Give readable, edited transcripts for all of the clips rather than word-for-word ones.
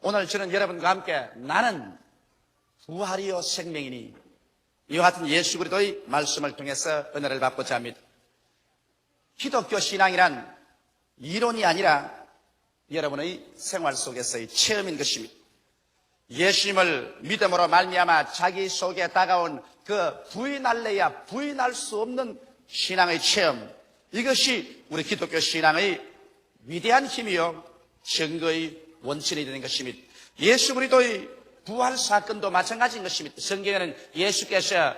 오늘 저는 여러분과 함께 나는 부활이요 생명이니 이와 같은 예수 그리스도의 말씀을 통해서 은혜를 받고자 합니다. 기독교 신앙이란 이론이 아니라 여러분의 생활 속에서의 체험인 것입니다. 예수님을 믿음으로 말미암아 자기 속에 다가온 그 부인할래야 부인할 수 없는 신앙의 체험, 이것이 우리 기독교 신앙의 위대한 힘이요 증거의 원천이 되는 것입니다. 예수 그리스도의 부활 사건도 마찬가지인 것입니다. 성경에는 예수께서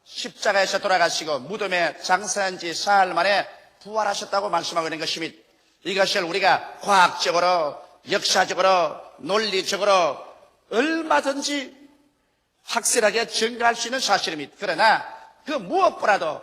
십자가에서 돌아가시고 무덤에 장사한 지 사흘 만에 부활하셨다고 말씀하고 있는 것입니다. 이것을 우리가 과학적으로, 역사적으로, 논리적으로 얼마든지 확실하게 증거할 수 있는 사실입니다. 그러나 그 무엇보다도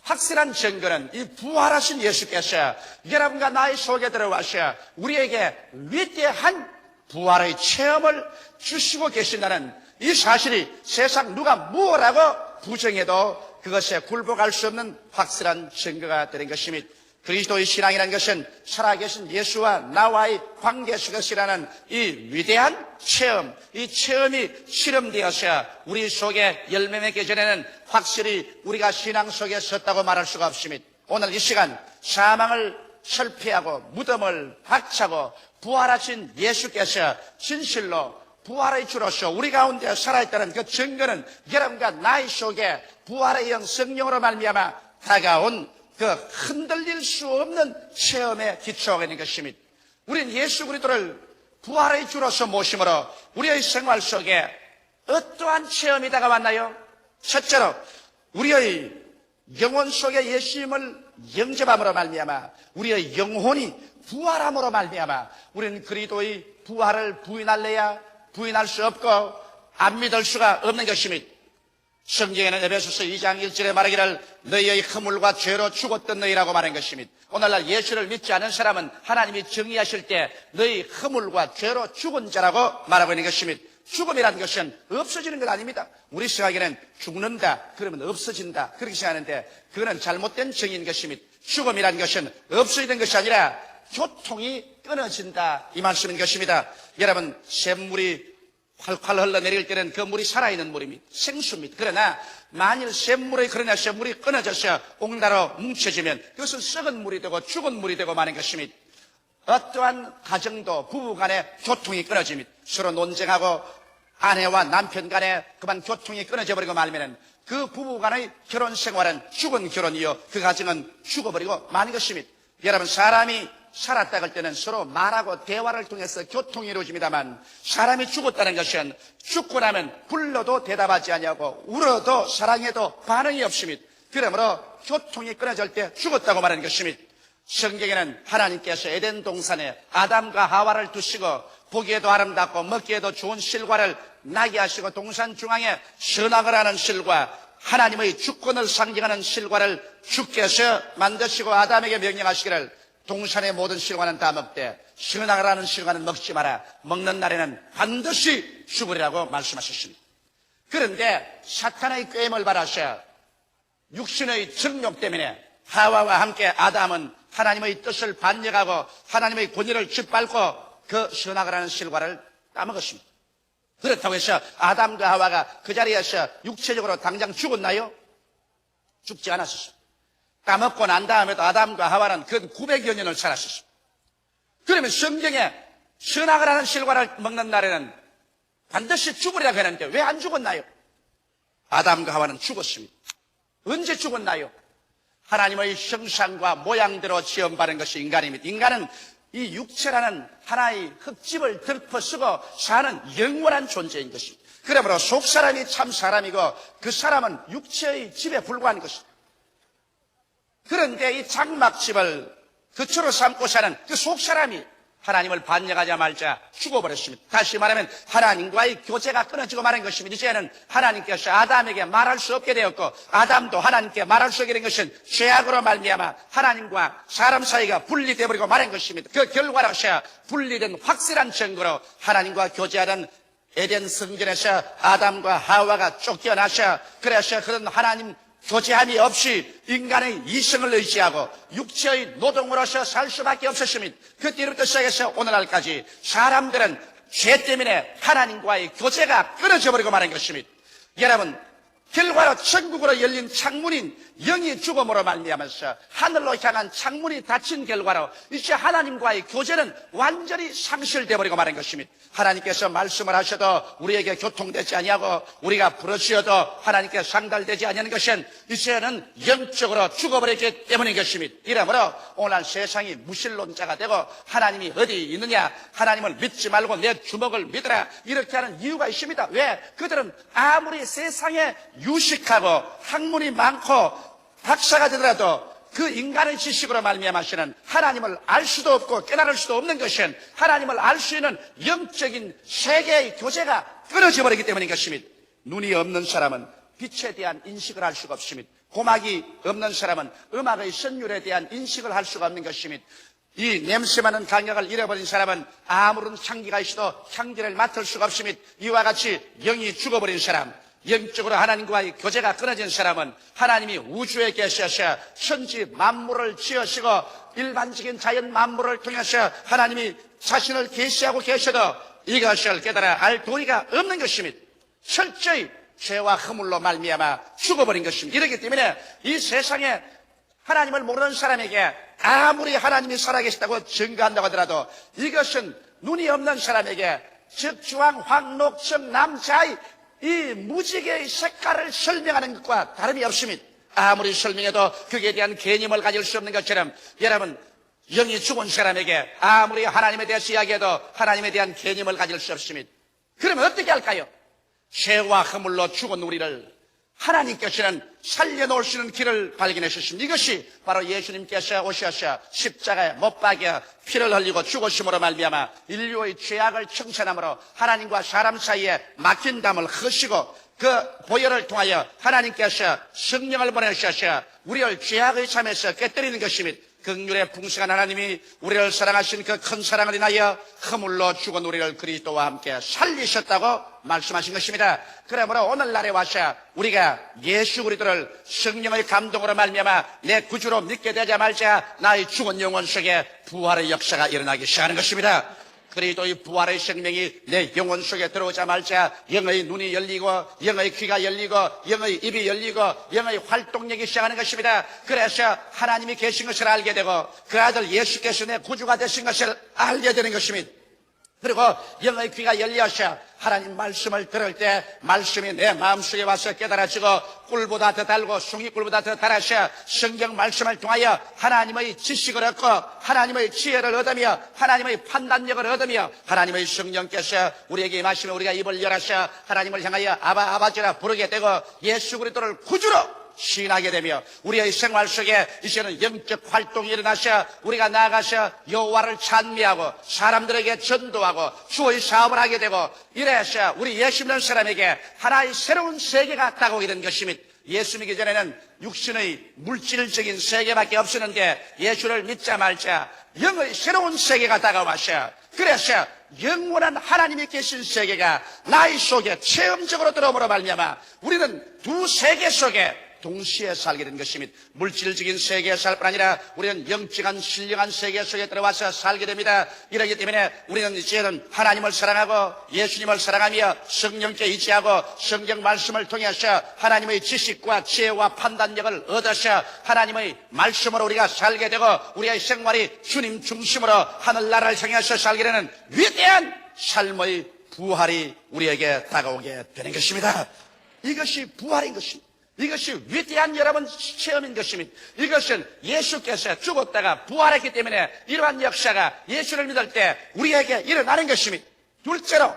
확실한 증거는 이 부활하신 예수께서 여러분과 나의 속에 들어와서 우리에게 위대한 부활의 체험을 주시고 계신다는 이 사실이 세상 누가 뭐라고 부정해도 그것에 굴복할 수 없는 확실한 증거가 되는 것입니다. 그리스도의 신앙이라는 것은 살아계신 예수와 나와의 관계 속에서라는 이 위대한 체험, 이 체험이 실험되어서 우리 속에 열매 맺기 전에는 확실히 우리가 신앙 속에 섰다고 말할 수가 없습니다. 오늘 이 시간 사망을 철폐하고 무덤을 박차고 부활하신 예수께서 진실로 부활의 주로서 우리 가운데 살아있다는 그 증거는 여러분과 나의 속에 부활의 영 성령으로 말미암아 다가온 그 흔들릴 수 없는 체험에 기초하고 있는 것입니다. 우리는 예수 그리스도를 부활의 주로서 모심으로 우리의 생활 속에 어떠한 체험이 다가왔나요? 첫째로 우리의 영혼 속에 예수님을 영접함으로 말미암아 우리의 영혼이 부활함으로 말미암아 우리는 그리스도의 부활을 부인할래야 부인할 수 없고 안 믿을 수가 없는 것입니다. 성경에는 에베소서 2장 1절에 말하기를 너희의 허물과 죄로 죽었던 너희라고 말한 것입니다. 오늘날 예수를 믿지 않은 사람은 하나님이 정의하실 때 너희 허물과 죄로 죽은 자라고 말하고 있는 것입니다. 죽음이라는 것은 없어지는 것 아닙니다. 우리 생각에는 죽는다 그러면 없어진다 그렇게 생각하는데 그거는 잘못된 정의인 것입니다. 죽음이라는 것은 없어지는 것이 아니라 교통이 끊어진다 이 말씀인 것입니다. 여러분 샘물이 활활 흘러내릴 때는 그 물이 살아있는 물입니다. 생수입니다. 그러나 만일 샘물이 끊어져서 옹달아 뭉쳐지면 그것은 썩은 물이 되고 죽은 물이 되고 마는 것입니다. 어떠한 가정도 부부간에 교통이 끊어집니다. 서로 논쟁하고 아내와 남편 간에 그만 교통이 끊어져 버리고 말면 그 부부간의 결혼 생활은 죽은 결혼이요 그 가정은 죽어버리고 마는 것입니다. 여러분 사람이 살았다 할 때는 서로 말하고 대화를 통해서 교통이 이루어집니다만 사람이 죽었다는 것은 죽고 나면 불러도 대답하지 아니하고 울어도 사랑해도 반응이 없습니다. 그러므로 교통이 끊어질 때 죽었다고 말하는 것입니다. 성경에는 하나님께서 에덴 동산에 아담과 하와를 두시고 보기에도 아름답고 먹기에도 좋은 실과를 나게 하시고 동산 중앙에 선악을 하는 실과 하나님의 주권을 상징하는 실과를 주께서 만드시고 아담에게 명령하시기를 동산의 모든 실과는 다 먹되 선악을 하는 실과는 먹지 마라. 먹는 날에는 반드시 죽으리라고 말씀하셨습니다. 그런데 사탄의 꾀임을 받아서 육신의 정욕 때문에 하와와 함께 아담은 하나님의 뜻을 반역하고 하나님의 권위를 짓밟고 그 선악을 하는 실과를 따먹었습니다. 그렇다고 해서 아담과 하와가 그 자리에서 육체적으로 당장 죽었나요? 죽지 않았었습니다. 따먹고 난 다음에도 아담과 하와는 그 900여 년을 살았었습니다. 그러면 성경에 선악을 하는 실과를 먹는 날에는 반드시 죽으리라고 했는데 왜 안 죽었나요? 아담과 하와는 죽었습니다. 언제 죽었나요? 하나님의 형상과 모양대로 지음받은 것이 인간입니다. 인간은 이 육체라는 하나의 흙집을 덮어쓰고 사는 영원한 존재인 것입니다. 그러므로 속사람이 참 사람이고 그 사람은 육체의 집에 불과한 것입니다. 그런데 이 장막집을 거처로 삼고 사는 그 속사람이 하나님을 반역하자 말자 죽어버렸습니다. 다시 말하면 하나님과의 교제가 끊어지고 말한 것입니다. 이제는 하나님께서 아담에게 말할 수 없게 되었고 아담도 하나님께 말할 수 없게 된 것은 죄악으로 말미암아 하나님과 사람 사이가 분리되어 버리고 말한 것입니다. 그 결과로서 분리된 확실한 증거로 하나님과 교제하던 에덴 성전에서 아담과 하와가 쫓겨나서 그래서 그런 하나님 교제함이 없이 인간의 이성을 의지하고 육체의 노동으로서 살 수밖에 없었습니다. 그때부터 시작해서 오늘날까지 사람들은 죄 때문에 하나님과의 교제가 끊어져 버리고 말한 것입니다. 여러분, 결과로 천국으로 열린 창문인 영이 죽음으로 말미암아서 하늘로 향한 창문이 닫힌 결과로 이제 하나님과의 교제는 완전히 상실되어 버리고 말한 것입니다. 하나님께서 말씀을 하셔도 우리에게 교통되지 아니하고 우리가 부르짖어도 하나님께 상달되지 아니하는 것은 이제는 영적으로 죽어버렸기 때문인 것입니다. 이러므로 오늘 세상이 무신론자가 되고 하나님이 어디 있느냐, 하나님을 믿지 말고 내 주먹을 믿으라, 이렇게 하는 이유가 있습니다. 왜? 그들은 아무리 세상에 유식하고 학문이 많고 박사가 되더라도 그 인간의 지식으로 말미암아서는 하나님을 알 수도 없고 깨달을 수도 없는 것은 하나님을 알 수 있는 영적인 세계의 교제가 끊어져 버리기 때문인 것입니다. 눈이 없는 사람은 빛에 대한 인식을 할 수가 없습니다. 고막이 없는 사람은 음악의 선율에 대한 인식을 할 수가 없는 것입니다. 이 냄새 맡는 감각을 잃어버린 사람은 아무런 향기가 있어도 향기를 맡을 수가 없습니다. 이와 같이 영이 죽어버린 사람, 영적으로 하나님과의 교제가 끊어진 사람은 하나님이 우주에 계셔서 천지 만물을 지으시고 일반적인 자연 만물을 통해서 하나님이 자신을 계시하고 계셔도 이것을 깨달아 알 도리가 없는 것입니다. 철저히 죄와 허물로 말미암아 죽어버린 것입니다. 이렇기 때문에 이 세상에 하나님을 모르는 사람에게 아무리 하나님이 살아계시다고 증거한다고 하더라도 이것은 눈이 없는 사람에게 즉 주황, 황, 녹, 청, 남, 자의 이 무지개의 색깔을 설명하는 것과 다름이 없습니다. 아무리 설명해도 그에 대한 개념을 가질 수 없는 것처럼 여러분, 영이 죽은 사람에게 아무리 하나님에 대해서 이야기해도 하나님에 대한 개념을 가질 수 없습니다. 그러면 어떻게 할까요? 죄와 허물로 죽은 우리를 하나님께서는 살려놓을 수 있는 길을 발견하셨습니다. 이것이 바로 예수님께서 오셔서 십자가에 못 박여 피를 흘리고 죽으심으로 말미암아 인류의 죄악을 청산함으로 하나님과 사람 사이에 막힌 담을 허시고 그 보혈을 통하여 하나님께서 성령을 보내셔서 우리를 죄악의 잠에서 깨뜨리는 것입니다. 긍휼의 풍성한 하나님이 우리를 사랑하신 그 큰 사랑을 인하여 허물로 죽은 우리를 그리스도와 함께 살리셨다고 말씀하신 것입니다. 그러므로 오늘날에 와서 우리가 예수 그리스도를 성령의 감동으로 말미암아 내 구주로 믿게 되자 말자 나의 죽은 영혼 속에 부활의 역사가 일어나기 시작하는 것입니다. 그리스도의 부활의 생명이 내 영혼 속에 들어오자 말자 영의 눈이 열리고 영의 귀가 열리고 영의 입이 열리고 영의 활동력이 시작하는 것입니다. 그래서 하나님이 계신 것을 알게 되고 그 아들 예수께서 내 구주가 되신 것을 알게 되는 것입니다. 그리고 영의 귀가 열려서 하나님 말씀을 들을 때 말씀이 내 마음속에 와서 깨달아지고 꿀보다 더 달고 숭이꿀보다 더 달아서 성경 말씀을 통하여 하나님의 지식을 얻고 하나님의 지혜를 얻으며 하나님의 판단력을 얻으며 하나님의 성령께서 우리에게 임하시면 우리가 입을 열어서 하나님을 향하여 아바 아버지라 부르게 되고 예수 그리스도를 구주로 시인하게 되며 우리의 생활 속에 이제는 영적 활동이 일어나서 우리가 나아가서 여호와를 찬미하고 사람들에게 전도하고 주의 사업을 하게 되고 이래서 우리 예수 믿는 사람에게 하나의 새로운 세계가 다가오게 된 것입니다. 예수 믿기 전에는 육신의 물질적인 세계밖에 없었는데 예수를 믿자 말자 영의 새로운 세계가 다가와서 그래서 영원한 하나님이 계신 세계가 나의 속에 체험적으로 들어옴으로 말미암아 우리는 두 세계 속에 동시에 살게 된 것입니다. 물질적인 세계에 살 뿐 아니라 우리는 영적인 신령한 세계 속에 들어와서 살게 됩니다. 이러기 때문에 우리는 이제는 하나님을 사랑하고 예수님을 사랑하며 성령께 의지하고 성경 말씀을 통해서 하나님의 지식과 지혜와 판단력을 얻어서 하나님의 말씀으로 우리가 살게 되고 우리의 생활이 주님 중심으로 하늘나라를 향해서 살게 되는 위대한 삶의 부활이 우리에게 다가오게 되는 것입니다. 이것이 부활인 것입니다. 이것이 위대한 여러분 체험인 것입니다. 이것은 예수께서 죽었다가 부활했기 때문에 이러한 역사가 예수를 믿을 때 우리에게 일어나는 것입니다. 둘째로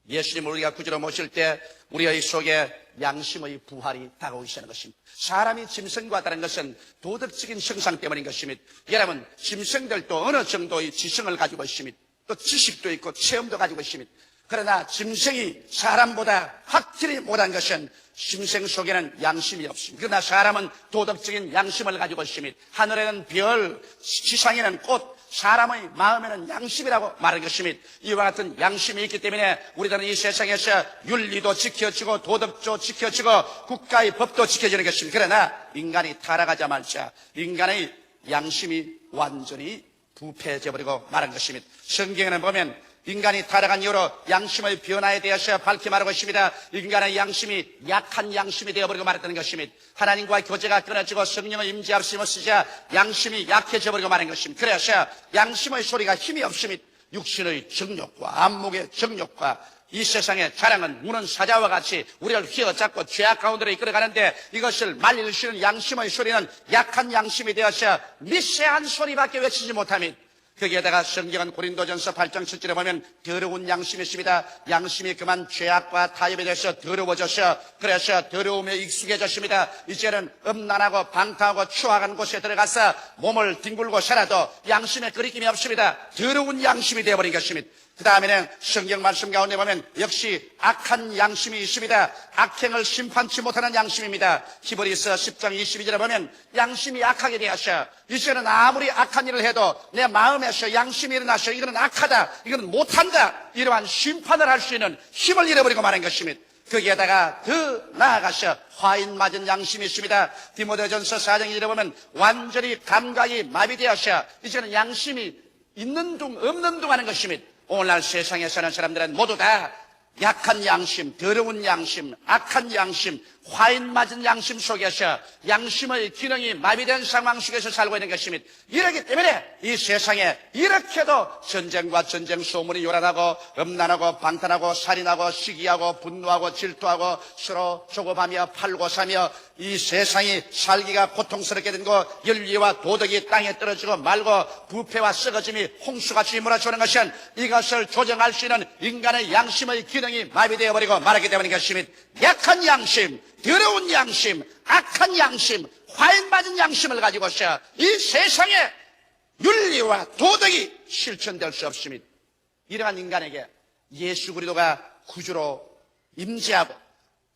예수님을 우리가 구주로 모실 때 우리의 속에 양심의 부활이 다가오기 시작하는 것입니다. 사람이 짐승과 다른 것은 도덕적인 형상 때문인 것입니다. 여러분 짐승들도 어느 정도의 지성을 가지고 있습니다. 또 지식도 있고 체험도 가지고 있습니다. 그러나 짐승이 사람보다 확실히 못한 것은 짐승 속에는 양심이 없습니다. 그러나 사람은 도덕적인 양심을 가지고 있습니다. 하늘에는 별, 지상에는 꽃, 사람의 마음에는 양심이라고 말한 것입니다. 이와 같은 양심이 있기 때문에 우리들은 이 세상에서 윤리도 지켜지고 도덕도 지켜지고 국가의 법도 지켜지는 것입니다. 그러나 인간이 타락하자 말자 인간의 양심이 완전히 부패해져 버리고 말한 것입니다. 성경에는 보면 인간이 타락한 이후로 양심의 변화에 대해서 밝히 말하고 있습니다. 인간의 양심이 약한 양심이 되어버리고 말았다는 것입니다. 하나님과의 교제가 끊어지고 성령의 임재 없이 쓰자 양심이 약해져 버리고 말한 것입니다. 그래서 양심의 소리가 힘이 없습니다. 육신의 정욕과 안목의 정욕과 이 세상의 자랑은 무는 사자와 같이 우리를 휘어잡고 죄악 가운데로 이끌어가는데 이것을 말릴 수 있는 양심의 소리는 약한 양심이 되어서 미세한 소리밖에 외치지 못합니다. 거기에다가 성경은 고린도전서 8장 7절에 보면 더러운 양심이 있습니다. 양심이 그만 죄악과 타협에 대해서 더러워져서 그래서 더러움에 익숙해졌습니다. 이제는 음란하고 방탕하고 추악한 곳에 들어가서 몸을 뒹굴고 살아도 양심에 거리낌이 없습니다. 더러운 양심이 되어버린 것입니다. 그 다음에는 성경 말씀 가운데 보면 역시 악한 양심이 있습니다. 악행을 심판치 못하는 양심입니다. 히브리서 10장 22절에 보면 양심이 악하게 되어서 이제는 아무리 악한 일을 해도 내 마음에서 양심이 일어나서 이거는 악하다, 이거는 못한다, 이러한 심판을 할 수 있는 힘을 잃어버리고 마는 것입니다. 거기에다가 더 나아가서 화인 맞은 양심이 있습니다. 디모데전서 4장 1절에 보면 완전히 감각이 마비되어서 이제는 양심이 있는 둥 없는 둥 하는 것입니다. 오늘날 세상에 사는 사람들은 모두 다 약한 양심, 더러운 양심, 악한 양심, 화인 맞은 양심 속에서 양심의 기능이 마비된 상황 속에서 살고 있는 것입니다. 이렇기 때문에 이 세상에 이렇게도 전쟁과 전쟁 소문이 요란하고 음란하고 방탄하고 살인하고 시기하고 분노하고 질투하고 서로 조급하며 팔고 사며 이 세상이 살기가 고통스럽게 된 거 윤리와 도덕이 땅에 떨어지고 말고 부패와 썩어짐이 홍수같이 몰아치는 것은 이것을 조정할 수 있는 인간의 양심의 기능이 마비되어 버리고 말하기 때문인 것입니다. 약한 양심, 더러운 양심, 악한 양심, 화인 맞은 양심을 가지고서 이 세상에 윤리와 도덕이 실천될 수 없습니다. 이러한 인간에게 예수 그리스도가 구주로 임재하고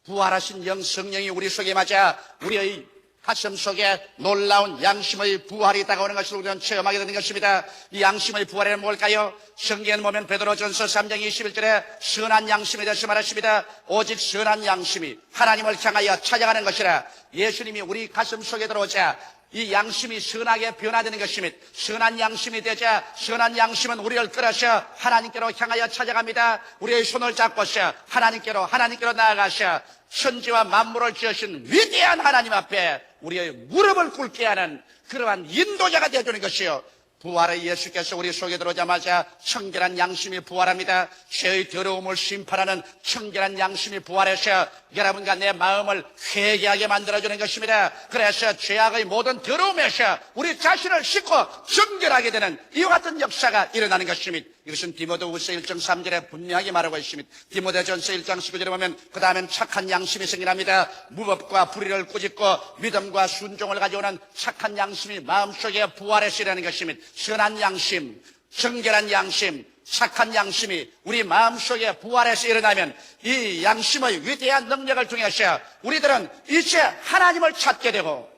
부활하신 영 성령이 우리 속에 맞아 우리의 가슴 속에 놀라운 양심의 부활이 다가오는 것을 우리는 체험하게 되는 것입니다. 이 양심의 부활은 뭘까요? 성경에 보면 베드로전서 3장 21절에 선한 양심에 대해서 말했습니다. 오직 선한 양심이 하나님을 향하여 찾아가는 것이라. 예수님이 우리 가슴 속에 들어오자 이 양심이 선하게 변화되는 것입니다. 선한 양심이 되자 선한 양심은 우리를 끌어서 하나님께로 향하여 찾아갑니다. 우리의 손을 잡고서 하나님께로 나아가서 천지와 만물을 지으신 위대한 하나님 앞에 우리의 무릎을 꿇게 하는 그러한 인도자가 되어주는 것이요. 부활의 예수께서 우리 속에 들어오자마자 청결한 양심이 부활합니다. 죄의 더러움을 심판하는 청결한 양심이 부활해서 여러분과 내 마음을 회개하게 만들어주는 것입니다. 그래서 죄악의 모든 더러움에서 우리 자신을 씻고 정결하게 되는 이와 같은 역사가 일어나는 것입니다. 이것은 디모데후서 1장 3절에 분명하게 말하고 있습니다. 디모데전서 1장 19절에 보면 그 다음엔 착한 양심이 생겨납니다. 무법과 불의를 꾸짖고 믿음과 순종을 가져오는 착한 양심이 마음속에 부활해서 일어나는 것입니다. 선한 양심, 정결한 양심, 착한 양심이 우리 마음속에 부활해서 일어나면 이 양심의 위대한 능력을 통해서 우리들은 이제 하나님을 찾게 되고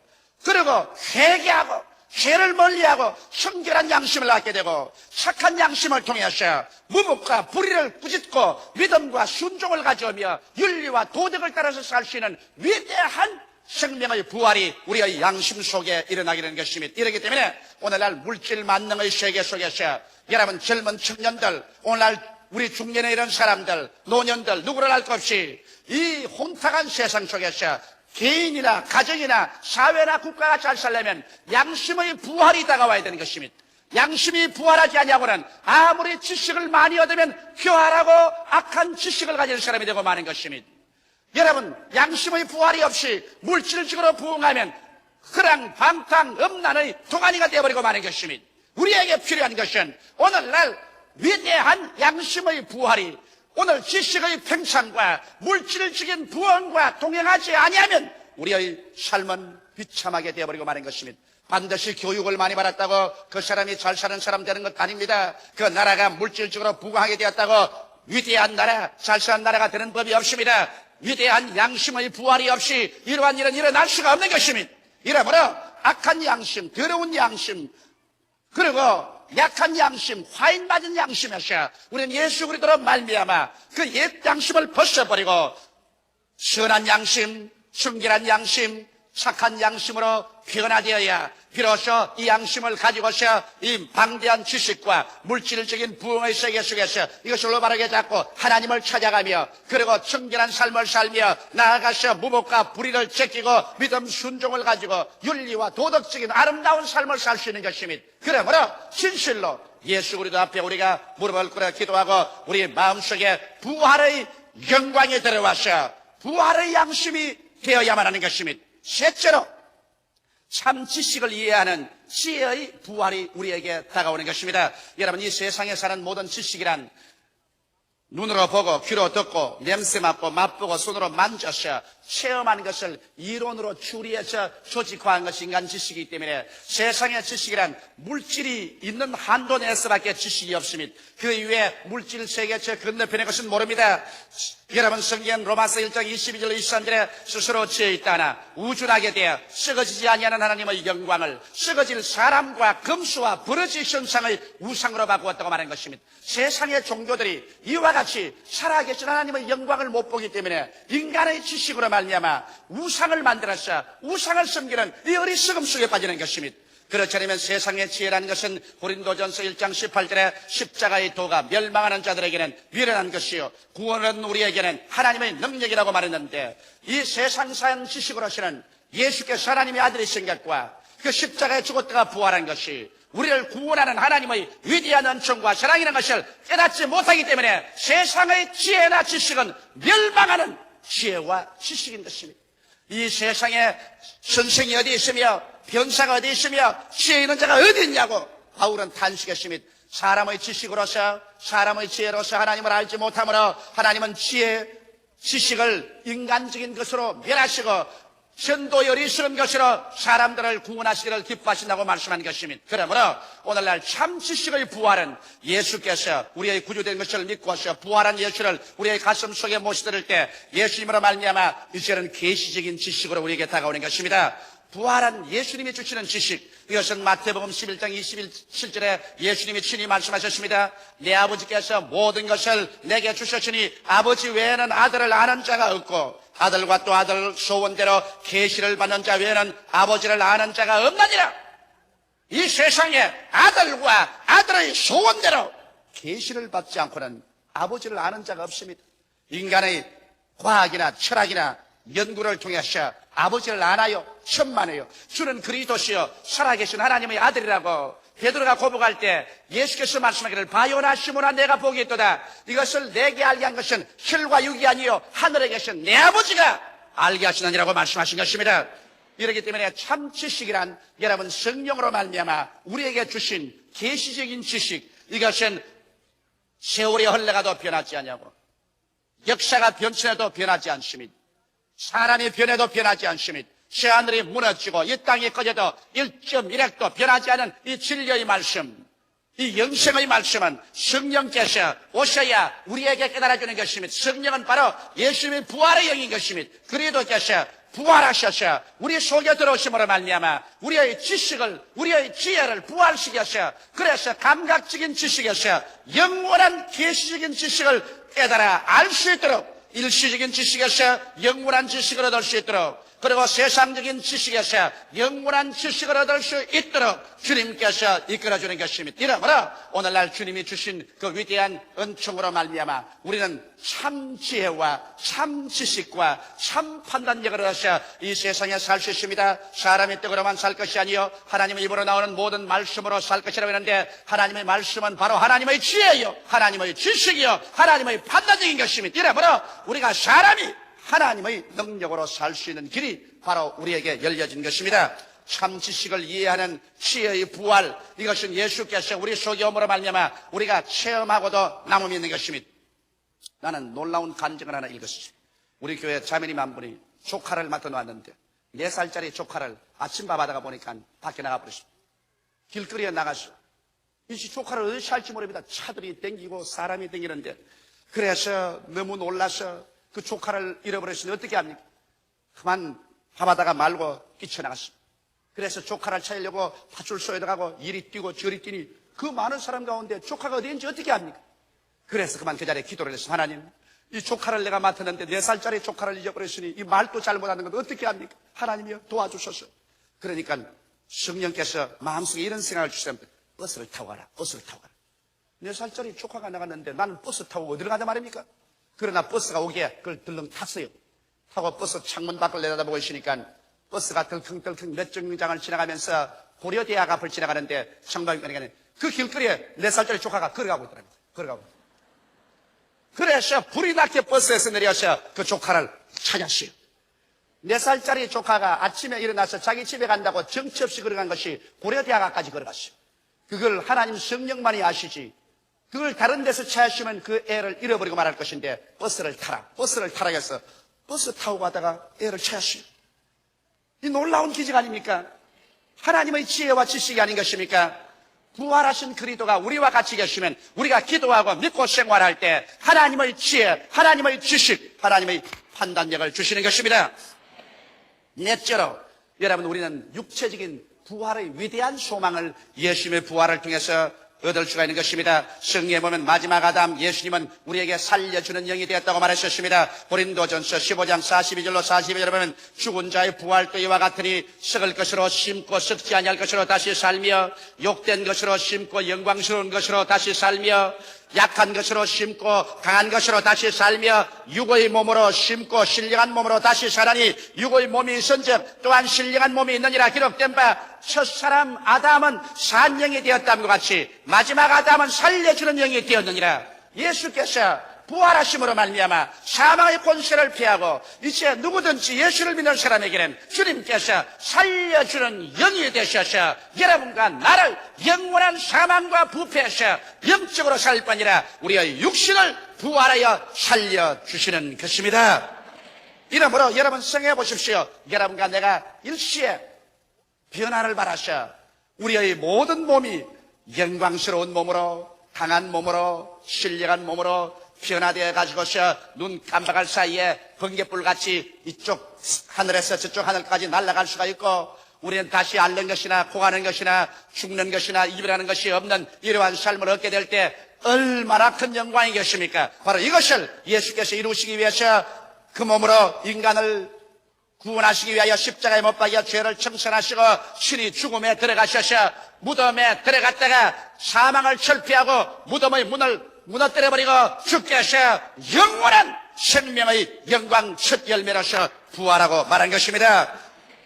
그리고 회개하고 죄를 멀리하고 청결한 양심을 갖게 되고 착한 양심을 통해서 무법과 불의를 꾸짖고 믿음과 순종을 가져오며 윤리와 도덕을 따라서 살 수 있는 위대한 생명의 부활이 우리의 양심 속에 일어나게 되는 것입니다. 이렇기 때문에 오늘날 물질 만능의 세계 속에서 여러분 젊은 청년들, 오늘날 우리 중년에 이런 사람들, 노년들 누구를 알 것 없이 이 혼탁한 세상 속에서 개인이나 가정이나 사회나 국가가 잘 살려면 양심의 부활이 다가와야 되는 것입니다. 양심이 부활하지 아니하고는 아무리 지식을 많이 얻으면 교활하고 악한 지식을 가진 사람이 되고 마는 것입니다. 여러분, 양심의 부활이 없이 물질적으로 부흥하면 허랑, 방탕, 음란의 동안이가 되어버리고 마는 것입니다. 우리에게 필요한 것은 오늘날 위대한 양심의 부활이 오늘 지식의 팽창과 물질적인 부흥과 동행하지 아니하면 우리의 삶은 비참하게 되어버리고 마는 것입니다. 반드시 교육을 많이 받았다고 그 사람이 잘 사는 사람 되는 것 아닙니다. 그 나라가 물질적으로 부강하게 되었다고 위대한 나라, 잘 사는 나라가 되는 법이 없습니다. 위대한 양심의 부활이 없이 이러한 일은 일어날 수가 없는 것입니다. 이러므로 악한 양심, 더러운 양심, 그리고 약한 양심, 화인 맞은 양심에서 우리는 예수 그리스도로 말미암아 그 옛 양심을 벗어버리고 선한 양심, 순결한 양심, 착한 양심으로 변화되어야 비로소 이 양심을 가지고서 이 방대한 지식과 물질적인 부흥의 세계 속에서 이것을 올바르게 잡고 하나님을 찾아가며 그리고 청결한 삶을 살며 나아가서 무복과 불의를 제끼고 믿음 순종을 가지고 윤리와 도덕적인 아름다운 삶을 살 수 있는 것입니다. 그러므로 진실로 예수 그리스도 앞에 우리가 무릎을 꿇어 기도하고 우리 마음속에 부활의 영광이 들어와서 부활의 양심이 되어야만 하는 것입니다. 셋째로 참 지식을 이해하는 지혜의 부활이 우리에게 다가오는 것입니다. 여러분, 이 세상에 사는 모든 지식이란 눈으로 보고 귀로 듣고 냄새 맡고 맛보고 손으로 만져서 체험한 것을 이론으로 추리해서 조직화한 것이 인간 지식이기 때문에 세상의 지식이란 물질이 있는 한도 내에서밖에 지식이 없습니다. 그 이외에 물질 세계 저 건너편의 것은 모릅니다. 여러분, 성경 로마서 1장 22절 23절에 스스로 지어있다 하나 우준하게 되어 썩어지지 아니하는 하나님의 영광을 썩어질 사람과 금수와 버러지 현상의 우상으로 바꾸었다고 말한 것입니다. 세상의 종교들이 이와 같이 살아계신 하나님의 영광을 못 보기 때문에 인간의 지식으로 말미암아 우상을 만들어서 우상을 섬기는 이 어리석음 속에 빠지는 것입니다. 그렇지 않으면 세상의 지혜라는 것은 고린도전서 1장 18절에 십자가의 도가 멸망하는 자들에게는 미련한 것이요 구원은 우리에게는 하나님의 능력이라고 말했는데 이 세상사한 지식으로서는 예수께서 하나님의 아들이신 것과 그 십자가에 죽었다가 부활한 것이 우리를 구원하는 하나님의 위대한 은총과 사랑이라는 것을 깨닫지 못하기 때문에 세상의 지혜나 지식은 멸망하는 지혜와 지식인 것입니다. 이 세상에 선생이 어디 있으며 변사가 어디 있으며 지혜 있는 자가 어디 있냐고 바울은 탄식했습니다. 사람의 지식으로서 사람의 지혜로서 하나님을 알지 못하므로 하나님은 지혜 지식을 인간적인 것으로 멸하시고 전도의 어리석은 것으로 사람들을 구원하시기를 기뻐하신다고 말씀한 것입니다. 그러므로 오늘날 참 지식의 부활은 예수께서 우리의 구주된 것을 믿고서 부활한 예수를 우리의 가슴 속에 모시들 때 예수님으로 말미암아 이제는 계시적인 지식으로 우리에게 다가오는 것입니다. 부활한 예수님이 주시는 지식, 이것은 마태복음 11장 27절에 예수님이 친히 말씀하셨습니다. 내 아버지께서 모든 것을 내게 주셨으니 아버지 외에는 아들을 아는 자가 없고 아들과 또 아들 소원대로 계시를 받는 자 외에는 아버지를 아는 자가 없느니라. 이 세상에 아들과 아들의 소원대로 계시를 받지 않고는 아버지를 아는 자가 없습니다. 인간의 과학이나 철학이나 연구를 통해서 아버지를 알아요. 천만에요. 주는 그리스도시요 살아계신 하나님의 아들이라고 베드로가 고백할 때 예수께서 말씀하기를 바요나 시몬아 내가 보겠도다. 이것을 내게 알게 한 것은 혈과 육이 아니요 하늘에 계신 내 아버지가 알게 하시느니라고 말씀하신 것입니다. 이렇기 때문에 참 지식이란 여러분 성령으로 말미암아 우리에게 주신 계시적인 지식, 이것은 세월이 흘러가도 변하지 않냐고, 역사가 변천해도 변하지 않습니다. 사람이 변해도 변하지 않습니다. 새하늘이 무너지고 이 땅이 꺼져도 1.1핵도 변하지 않은 이 진리의 말씀, 이 영생의 말씀은 성령께서 오셔야 우리에게 깨달아주는 것입니다. 성령은 바로 예수님의 부활의 영인 것입니다. 그리스도께서 부활하셔서 우리 속에 들어오심으로 말미암아 우리의 지식을, 우리의 지혜를 부활시켜서 그래서 감각적인 지식에서 영원한 계시적인 지식을 깨달아 알 수 있도록, 일시적인 지식에서 영원한 지식을 얻을 수 있도록, 그리고 세상적인 지식에서 영원한 지식을 얻을 수 있도록 주님께서 이끌어주는 것입니다. 이러므로 오늘날 주님이 주신 그 위대한 은총으로 말미암아 우리는 참 지혜와 참 지식과 참 판단력을 얻어서 이 세상에 살 수 있습니다. 사람의 떡으로만 살 것이 아니요 하나님의 입으로 나오는 모든 말씀으로 살 것이라고 했는데 하나님의 말씀은 바로 하나님의 지혜요 하나님의 지식이요 하나님의 판단력인 것입니다. 이러므로 우리가 사람이 하나님의 능력으로 살 수 있는 길이 바로 우리에게 열려진 것입니다. 참 지식을 이해하는 지혜의 부활, 이것은 예수께서 우리 속에 오므로 말미암아 우리가 체험하고도 남음이 있는 것입니다. 나는 놀라운 간증을 하나 읽었습니다. 우리 교회 자매님 한 분이 조카를 맡아놨는데 4살짜리 조카를 아침밥 하다가 보니까 밖에 나가버렸습니다. 길거리에 나가서 이 조카를 어디서 할지 모릅니다. 차들이 댕기고 사람이 댕기는데, 그래서 너무 놀라서 그 조카를 잃어버렸으니 어떻게 합니까? 그만 밥하다가 말고 뛰쳐나갔습니다. 그래서 조카를 찾으려고 파출소에 들어가고 이리 뛰고 저리 뛰니 그 많은 사람 가운데 조카가 어디인지 어떻게 합니까? 그래서 그만 그 자리에 기도를 했습니다. 하나님, 이 조카를 내가 맡았는데 4살짜리 조카를 잊어버렸으니 이 말도 잘못하는 건 어떻게 합니까? 하나님이여 도와주셔서. 그러니까 성령께서 마음속에 이런 생각을 주시면 버스를 타고 가라. 버스를 타고 가라. 4살짜리 조카가 나갔는데 나는 버스 타고 어디를 가자 말입니까? 그러나 버스가 오기에 그걸 들렁 탔어요. 타고 버스 창문 밖을 내다보고 있으니까 버스가 덜컹덜컹 몇 정류장을 지나가면서 고려대학 앞을 지나가는데 청방위원회가 그 길거리에 4살짜리 조카가 걸어가고 있더랍니다. 걸어가고. 그래서 불이 나게 버스에서 내려서 그 조카를 찾았어요. 4살짜리 조카가 아침에 일어나서 자기 집에 간다고 정처 없이 걸어간 것이 고려대학 앞까지 걸어갔어요. 그걸 하나님 성령만이 아시지. 그걸 다른 데서 찾으시면 그 애를 잃어버리고 말할 것인데 버스를 타라. 버스를 타라 해서 버스 타고 가다가 애를 찾았어요. 이 놀라운 기적 아닙니까? 하나님의 지혜와 지식이 아닌 것입니까? 부활하신 그리스도가 우리와 같이 계시면 우리가 기도하고 믿고 생활할 때 하나님의 지혜, 하나님의 지식, 하나님의 판단력을 주시는 것입니다. 넷째로 여러분 우리는 육체적인 부활의 위대한 소망을 예수님의 부활을 통해서 얻을 수가 있는 것입니다. 성경에 보면 마지막 아담 예수님은 우리에게 살려주는 영이 되었다고 말하셨습니다. 고린도전서 15장 42절로 42절에 보면 죽은 자의 부활도 이와 같으니 썩을 것으로 심고 썩지 아니할 것으로 다시 살며 욕된 것으로 심고 영광스러운 것으로 다시 살며 약한 것으로 심고 강한 것으로 다시 살며 육의 몸으로 심고 신령한 몸으로 다시 살아니 육의 몸이 있은즉 또한 신령한 몸이 있느니라 기록된 바 첫사람 아담은 산영이 되었다는 것 같이 마지막 아담은 살려주는 영이 되었느니라. 예수께서 부활하심으로 말미암아 사망의 권세를 피하고 이제 누구든지 예수를 믿는 사람에게는 주님께서 살려주는 영이 되셔서 여러분과 나를 영원한 사망과 부패에서 영적으로 살 뿐이라 우리의 육신을 부활하여 살려주시는 것입니다. 이러므로 여러분 생각해 보십시오. 여러분과 내가 일시에 변화를 바라셔 우리의 모든 몸이 영광스러운 몸으로 강한 몸으로 신령한 몸으로 변화되어 가지고서 눈 깜박할 사이에 번개불같이 이쪽 하늘에서 저쪽 하늘까지 날아갈 수가 있고 우리는 다시 앓는 것이나 고가는 것이나 죽는 것이나 이별하는 것이 없는 이러한 삶을 얻게 될 때 얼마나 큰 영광이 겠습니까? 바로 이것을 예수께서 이루시기 위해서 그 몸으로 인간을 구원하시기 위하여 십자가에 못 박여 죄를 청산하시고 신이 죽음에 들어가셔서 무덤에 들어갔다가 사망을 철폐하고 무덤의 문을 무너뜨려버리고 주께서 영원한 생명의 영광 첫 열매로서 부활하고 말한 것입니다.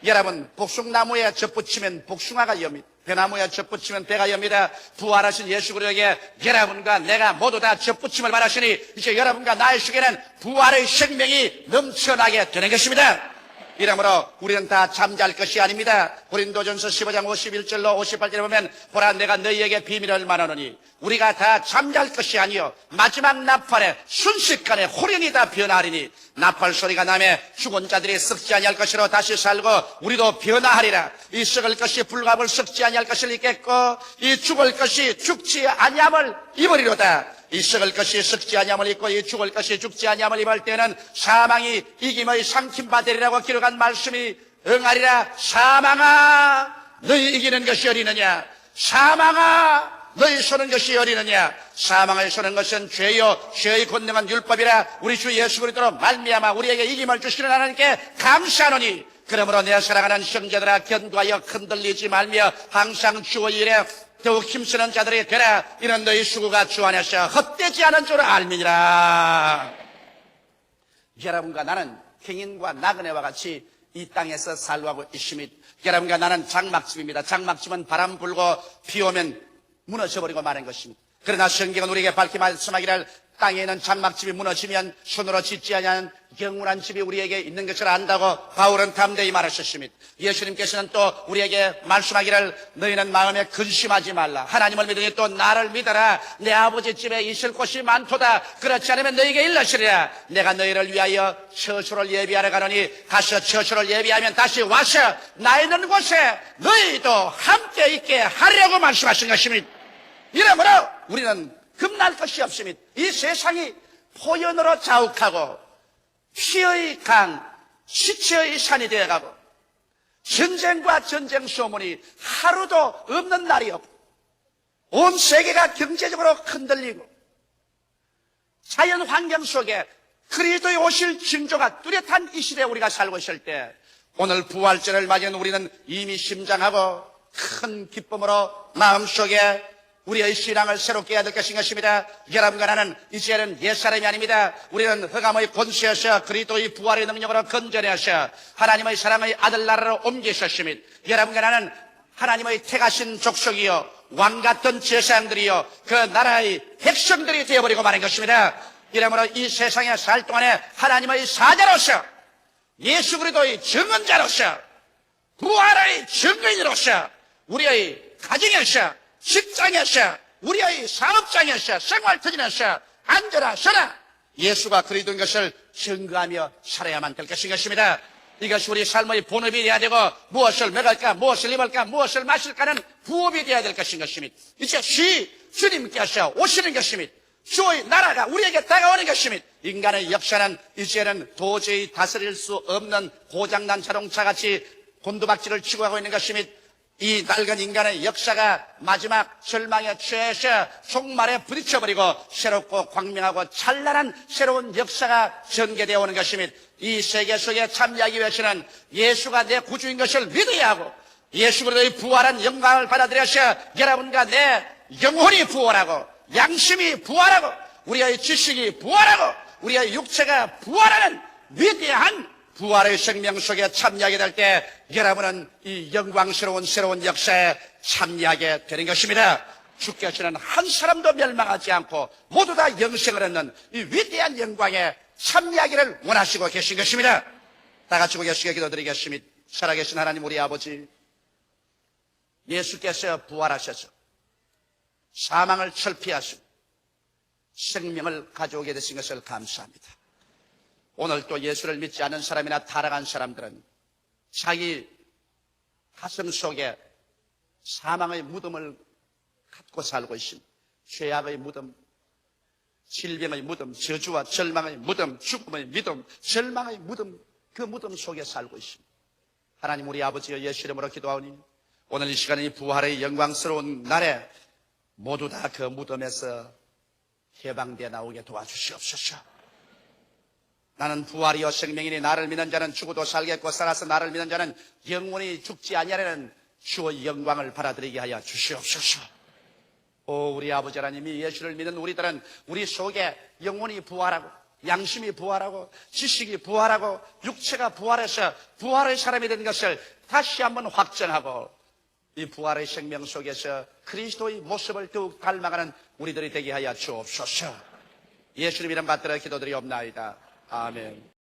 여러분 복숭나무에 젖붙이면 복숭아가 엽니다. 배나무에 젖붙이면 배가 엽니다. 부활하신 예수 그리스도에게 여러분과 내가 모두 다 젖붙임을 받으시니 이제 여러분과 나의 속에는 부활의 생명이 넘쳐나게 되는 것입니다. 이러므로 우리는 다 잠잘 것이 아닙니다. 고린도전서 15장 51절로 58절에 보면 보라 내가 너희에게 비밀을 말하노니 우리가 다 잠잘 것이 아니요 마지막 나팔에 순식간에 호련히 다 변하리니 나팔 소리가 나매 죽은 자들이 썩지 아니할 것으로 다시 살고 우리도 변화하리라. 이 썩을 것이 불갑을 썩지 아니할 것을 입겠고 이 죽을 것이 죽지 아니함을 입으리로다. 이 썩을 것이 썩지 아니함을 입고 이 죽을 것이 죽지 아니함을 입을 때는 사망이 이김의 상팀받으리라고 기록한 말씀이 응하리라. 사망아 너희 이기는 것이 어디느냐. 사망아 너희 쏘는 것이 어디느냐. 사망을 쏘는 것은 죄요 죄의 권능은 율법이라. 우리 주 예수 그리스도로 말미암아 우리에게 이김을 주시는 하나님께 감사하노니 그러므로 내 사랑하는 형제들아 견고하여 흔들리지 말며 항상 주의 일에 더욱 힘쓰는 자들이 되라. 이는 너희 수고가 주 안에서 헛되지 않은 줄 알미니라. 여러분과 나는 행인과 나그네와 같이 이 땅에서 살고 있습니다. 여러분과 나는 장막집입니다. 장막집은 바람 불고 비 오면 무너져버리고 마는 것입니다. 그러나 성경은 우리에게 밝히 말씀하기를 땅에 있는 장막집이 무너지면 손으로 짓지 아니하는 영원한 집이 우리에게 있는 것을 안다고 바울은 담대히 말하셨습니다. 예수님께서는 또 우리에게 말씀하기를 너희는 마음에 근심하지 말라. 하나님을 믿으니 또 나를 믿어라. 내 아버지 집에 있을 곳이 많도다. 그렇지 않으면 너희에게 일러시리라. 내가 너희를 위하여 처소를 예비하러 가노니 가서 처소를 예비하면 다시 와서 나 있는 곳에 너희도 함께 있게 하려고 말씀하신 것입니다. 이러므로 우리는 겁날 것이 없습니다. 이 세상이 포연으로 자욱하고 피의 강, 시체의 산이 되어가고 전쟁과 전쟁 소문이 하루도 없는 날이 없고 온 세계가 경제적으로 흔들리고 자연 환경 속에 그리스도의 오실 징조가 뚜렷한 이 시대에 우리가 살고 있을 때 오늘 부활절을 맞이한 우리는 이미 심장하고 큰 기쁨으로 마음속에 우리의 신앙을 새롭게 해야 될 것입니다. 여러분과 나는 이제는 옛사람이 아닙니다. 우리는 흑암의 권세하셔 그리스도의 부활의 능력으로 건져내셔 하나님의 사랑의 아들 나라로 옮기셨으며 여러분과 나는 하나님의 택하신 족속이요 왕 같은 제사장들이요 그 나라의 백성들이 되어버리고 마는 것입니다. 이러므로 이 세상에 살 동안에 하나님의 사자로서 예수 그리스도의 증언자로서 부활의 증거인으로서 우리의 가정에서 직장에서 우리의 사업장에서 생활터전에서 앉아라 서라 예수가 그리스도인 것을 증거하며 살아야만 될 것입니다. 이것이 우리 삶의 본업이 되어야 되고 무엇을 먹을까 무엇을 입을까 무엇을 마실까는 부업이 되어야 될 것입니다. 이제 주님께서 오시는 것입니다. 주의 나라가 우리에게 다가오는 것입니다. 인간의 역사는 이제는 도저히 다스릴 수 없는 고장난 자동차같이 곤두박질을 치고 가고 있는 것입니다. 이 낡은 인간의 역사가 마지막 절망에 취해서 종말에 부딪혀버리고 새롭고 광명하고 찬란한 새로운 역사가 전개되어 오는 것입니다. 이 세계 속에 참여하기 위해서는 예수가 내 구주인 것을 믿어야 하고 예수 그리스도의 부활한 영광을 받아들여서 여러분과 내 영혼이 부활하고 양심이 부활하고 우리의 지식이 부활하고 우리의 육체가 부활하는 위대한 부활의 생명 속에 참여하게 될 때 여러분은 이 영광스러운 새로운 역사에 참여하게 되는 것입니다. 주께서는 한 사람도 멸망하지 않고 모두 다 영생을 얻는 이 위대한 영광에 참여하기를 원하시고 계신 것입니다. 다 같이 예수께 기도드리겠습니다. 살아계신 하나님 우리 아버지 예수께서 부활하셔서 사망을 철폐하시고 생명을 가져오게 되신 것을 감사합니다. 오늘 또 예수를 믿지 않은 사람이나 타락한 사람들은 자기 가슴 속에 사망의 무덤을 갖고 살고 있습니다. 죄악의 무덤, 질병의 무덤, 저주와 절망의 무덤, 죽음의 무덤, 절망의 무덤, 그 무덤 속에 살고 있습니다. 하나님 우리 아버지여 예수 이름으로 기도하오니 오늘 이 시간에 이 부활의 영광스러운 날에 모두 다 그 무덤에서 해방되어 나오게 도와주시옵소서. 나는 부활이요 생명이니 나를 믿는 자는 죽어도 살겠고 살아서 나를 믿는 자는 영원히 죽지 아니하려는 주의 영광을 받아들이게 하여 주시옵소서. 오 우리 아버지 하나님이 예수를 믿는 우리들은 우리 속에 영혼이 부활하고 양심이 부활하고 지식이 부활하고 육체가 부활해서 부활의 사람이 된 것을 다시 한번 확정하고 이 부활의 생명 속에서 그리스도의 모습을 더욱 닮아가는 우리들이 되게 하여 주옵소서. 예수님 이름 받들어 기도드리옵나이다. 아멘.